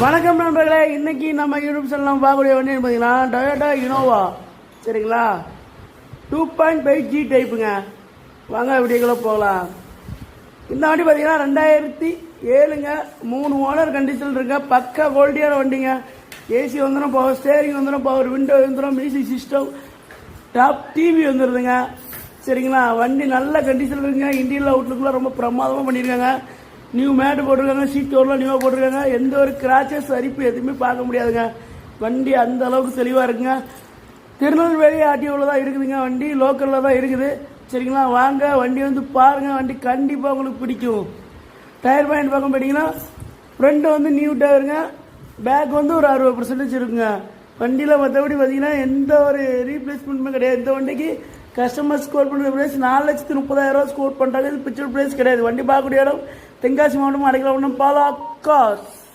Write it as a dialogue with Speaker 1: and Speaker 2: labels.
Speaker 1: வணக்கம் நண்பர்களே, இன்னைக்கு நம்ம யூடியூப் சேனல் பார்க்கக்கூடிய வண்டி பார்த்தீங்கன்னா டொயோட்டா இனோவா. சரிங்களா, 2.5G டைப்புங்க. வாங்க வீடியோக்குள்ள போகலாம். இந்த வண்டி பார்த்தீங்கன்னா 2007ங்க. 3 ஓனர் கண்டிஷன் இருக்க பக்கா குவாலிட்டியான வண்டிங்க. ஏசி வந்துடும், பவர் ஸ்டேரிங் வந்துடும், பவர் விண்டோ வந்துடும், மியூசிக் சிஸ்டம், டாப் டிவி வந்துடுதுங்க. சரிங்களா, வண்டி நல்ல கண்டிஷன் இருக்குங்க. இன்டீரியல் அவுட்லுக்குலாம் ரொம்ப பிரமாதமாக பண்ணியிருக்காங்க. நியூ மேட்டு போட்டிருக்காங்க, சீட் கவர்லாம் நியூவாக போட்டிருக்காங்க. எந்த ஒரு கிராச்சஸ் அரிப்பு எதுவுமே பார்க்க முடியாதுங்க. வண்டி அந்த அளவுக்கு தெளிவாக இருக்குங்க. திருநெல்வேலி ஆர்டிஓவில் தான் இருக்குதுங்க. வண்டி லோக்கலில் தான் இருக்குது. சரிங்களா, வாங்க வண்டி வந்து பாருங்கள். வண்டி கண்டிப்பாக உங்களுக்கு பிடிக்கும். டயர் பாயிண்ட் பார்க்க போயிட்டீங்கன்னா ஃப்ரண்ட் வந்து நியூ டயருங்க, பேக் வந்து ஒரு 60% இருக்குங்க. வண்டியில் மற்றபடி பார்த்தீங்கன்னா எந்த ஒரு ரீப்ளேஸ்மெண்ட்டுமே கிடையாது. இந்த வண்டிக்கு கஸ்டமர் ஸ்கோர் பண்ணுற ப்ரைஸ் 4,30,000 ஸ்கோர் பண்ணுறாங்க. இது பிக்சர் ப்ரைஸ் கிடையாது. வண்டி பார்க்கக்கூடிய இடம் தென்காசி மாவட்டம், அடைக்கலம், பாலாக்காஸ்.